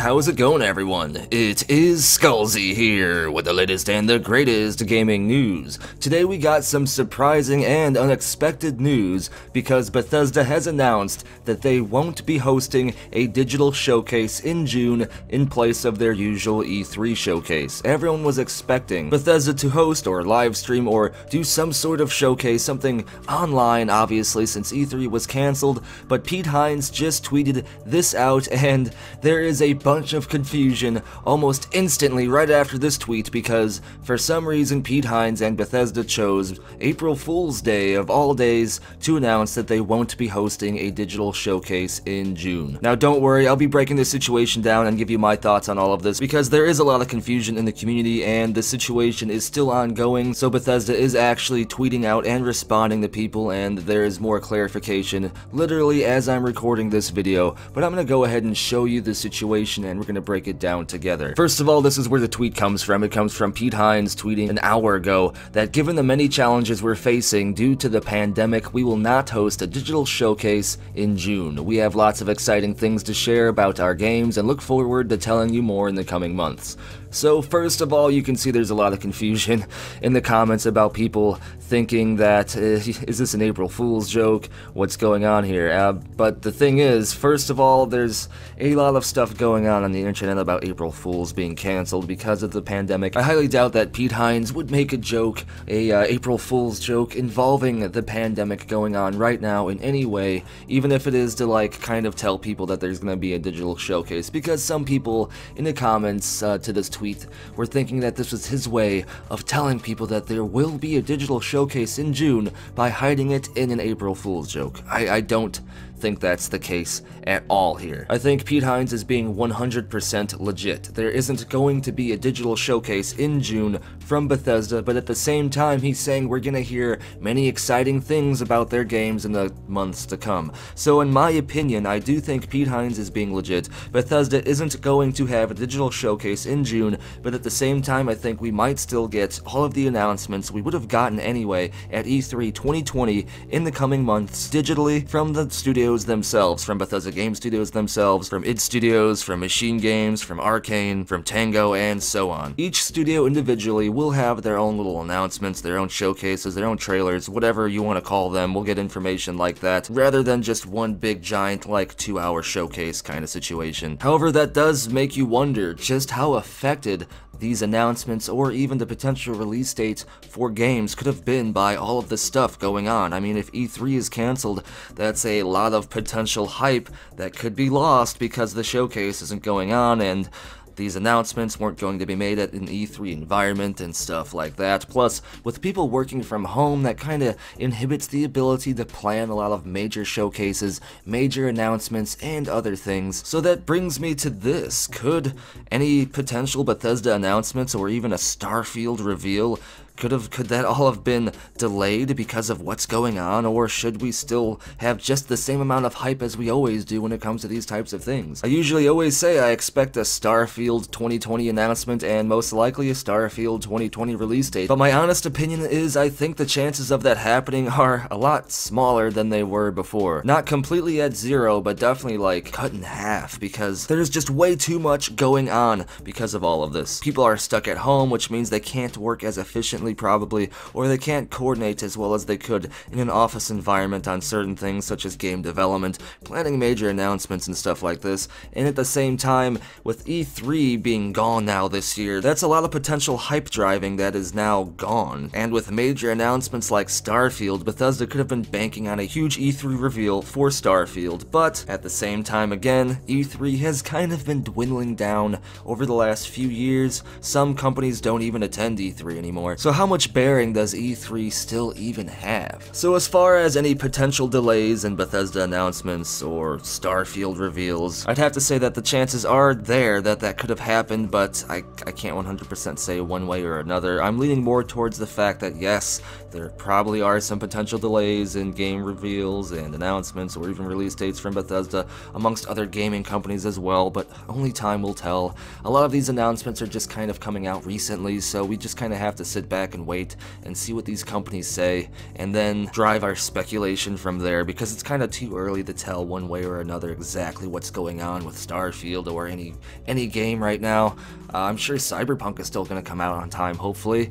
how's it going, everyone? It is Skullzi here with the latest and the greatest gaming news. Today we got some surprising and unexpected news because Bethesda has announced that they won't be hosting a digital showcase in June in place of their usual E3 showcase. Everyone was expecting Bethesda to host or live stream or do some sort of showcase, something online obviously since E3 was cancelled, but Pete Hines just tweeted this out and there is a bunch of confusion almost instantly right after this tweet because for some reason Pete Hines and Bethesda chose April Fool's Day of all days to announce that they won't be hosting a digital showcase in June. Now don't worry, I'll be breaking this situation down and give you my thoughts on all of this because there is a lot of confusion in the community and the situation is still ongoing, so Bethesda is actually tweeting out and responding to people and there is more clarification literally as I'm recording this video, but I'm gonna go ahead and show you the situation and we're gonna break it down together. First of all, this is where the tweet comes from. It comes from Pete Hines tweeting an hour ago that given the many challenges we're facing due to the pandemic, we will not host a digital showcase in June. We have lots of exciting things to share about our games and look forward to telling you more in the coming months. So first of all, you can see there's a lot of confusion in the comments about people thinking that, is this an April Fool's joke? What's going on here? But the thing is, first of all, there's a lot of stuff going on the internet about April Fools being cancelled because of the pandemic. I highly doubt that Pete Hines would make a joke, April Fool's joke involving the pandemic going on right now in any way, even if it is to like kind of tell people that there's gonna be a digital showcase, because some people in the comments to this tweet were thinking that this was his way of telling people that there will be a digital showcase in June by hiding it in an April Fool's joke. I don't think that's the case at all here. I think Pete Hines is being 100% legit. There isn't going to be a digital showcase in June from Bethesda, but at the same time he's saying we're gonna hear many exciting things about their games in the months to come. So in my opinion, I do think Pete Hines is being legit. Bethesda isn't going to have a digital showcase in June, but at the same time I think we might still get all of the announcements we would have gotten anyway at E3 2020 in the coming months digitally from the studios themselves, from Bethesda Game Studios themselves, from id Studios, from Machine Games, from Arcane, from Tango, and so on. Each studio individually will have their own little announcements, their own showcases, their own trailers, whatever you want to call them. We'll get information like that, rather than just one big giant like 2-hour showcase kind of situation. However, that does make you wonder just how affected these announcements or even the potential release dates for games could have been by all of this stuff going on. I mean, if E3 is cancelled, that's a lot of potential hype that could be lost because the showcase isn't going on and these announcements weren't going to be made at an E3 environment and stuff like that. Plus, with people working from home, that kind of inhibits the ability to plan a lot of major showcases, major announcements, and other things. So that brings me to this. Could any potential Bethesda announcements or even a Starfield reveal could that all have been delayed because of what's going on, or should we still have just the same amount of hype as we always do when it comes to these types of things? I usually always say I expect a Starfield 2020 announcement and most likely a Starfield 2020 release date, but my honest opinion is I think the chances of that happening are a lot smaller than they were before. Not completely at zero, but definitely like cut in half because there's just way too much going on because of all of this. People are stuck at home, which means they can't work as efficiently probably, or they can't coordinate as well as they could in an office environment on certain things such as game development, planning major announcements and stuff like this, and at the same time, with E3 being gone now this year, that's a lot of potential hype driving that is now gone, and with major announcements like Starfield, Bethesda could have been banking on a huge E3 reveal for Starfield, but at the same time again, E3 has kind of been dwindling down over the last few years. Some companies don't even attend E3 anymore, so how much bearing does E3 still even have? So as far as any potential delays in Bethesda announcements or Starfield reveals, I'd have to say that the chances are there that could have happened, but I can't 100% say one way or another. I'm leaning more towards the fact that yes, there probably are some potential delays in game reveals and announcements or even release dates from Bethesda amongst other gaming companies as well, but only time will tell. A lot of these announcements are just kind of coming out recently, so we just kind of have to sit back back and wait and see what these companies say, and then drive our speculation from there, because it's kind of too early to tell one way or another exactly what's going on with Starfield or any game right now. I'm sure Cyberpunk is still going to come out on time, hopefully,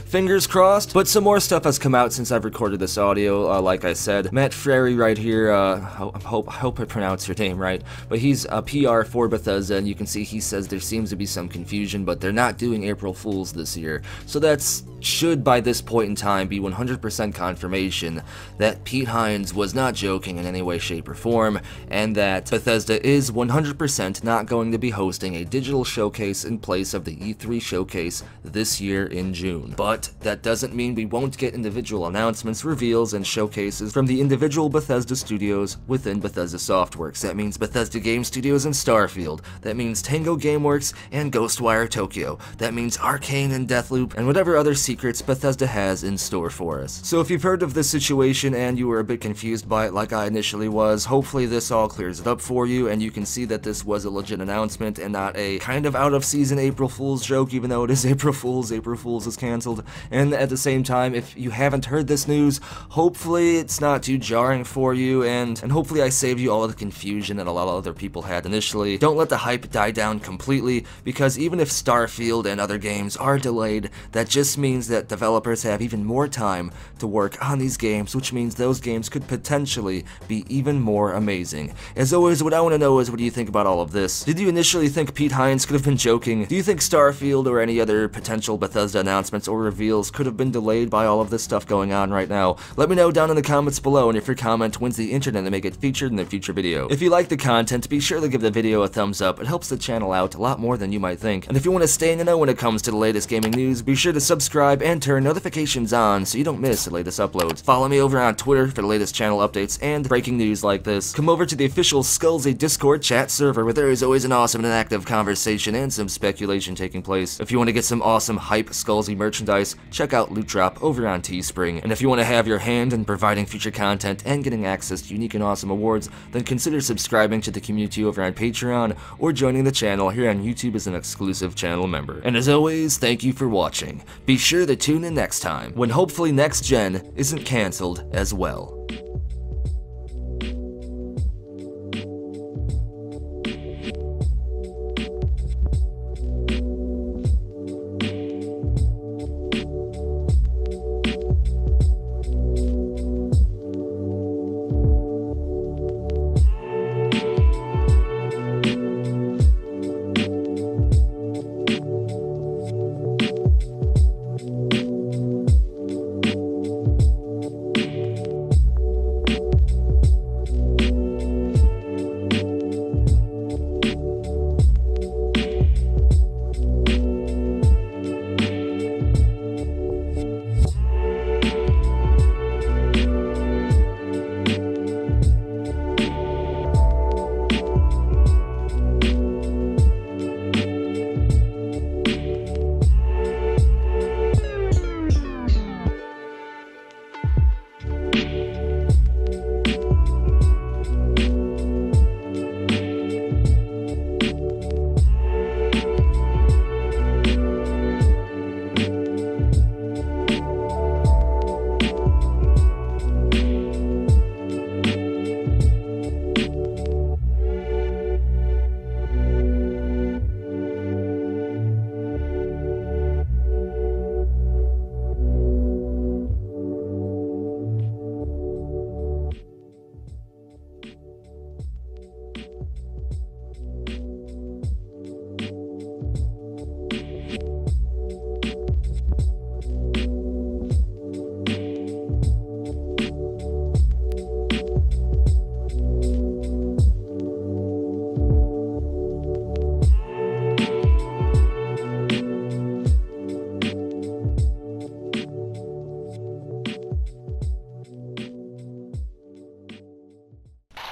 fingers crossed. But some more stuff has come out since I've recorded this audio. Like I said, Matt Frary right here, hope I pronounced your name right, but he's a PR for Bethesda, and you can see he says there seems to be some confusion, but they're not doing April Fools this year. So that's should by this point in time be 100% confirmation that Pete Hines was not joking in any way, shape, or form, and that Bethesda is 100% not going to be hosting a digital showcase in place of the E3 showcase this year in June. But that doesn't mean we won't get individual announcements, reveals, and showcases from the individual Bethesda studios within Bethesda Softworks. That means Bethesda Game Studios and Starfield. That means Tango Gameworks and Ghostwire Tokyo. That means Arcane and Deathloop, and whatever other secrets Bethesda has in store for us. So if you've heard of this situation and you were a bit confused by it like I initially was, hopefully this all clears it up for you and you can see that this was a legit announcement and not a kind of out of season April Fool's joke, even though it is April Fool's is canceled. And at the same time, if you haven't heard this news, hopefully it's not too jarring for you, and hopefully I saved you all of the confusion that a lot of other people had initially. Don't let the hype die down completely, because even if Starfield and other games are delayed, that just means that developers have even more time to work on these games, which means those games could potentially be even more amazing. As always, what I want to know is, what do you think about all of this? Did you initially think Pete Hines could have been joking? Do you think Starfield or any other potential Bethesda announcements or reveals could have been delayed by all of this stuff going on right now? Let me know down in the comments below, and if your comment wins the internet and may get featured in a future video. If you like the content, be sure to give the video a thumbs up. It helps the channel out a lot more than you might think. And if you want to stay in the know when it comes to the latest gaming news, be sure to subscribe and turn notifications on so you don't miss the latest uploads. Follow me over on Twitter for the latest channel updates and breaking news like this. Come over to the official Skullzi Discord chat server, where there is always an awesome and active conversation and some speculation taking place. If you want to get some awesome hype Skullzi merchandise, check out Loot Drop over on Teespring. And if you want to have your hand in providing future content and getting access to unique and awesome awards, then consider subscribing to the community over on Patreon or joining the channel here on YouTube as an exclusive channel member. And as always, thank you for watching. Be sure to tune in next time, when hopefully Next Gen isn't cancelled as well.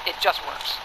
It just works.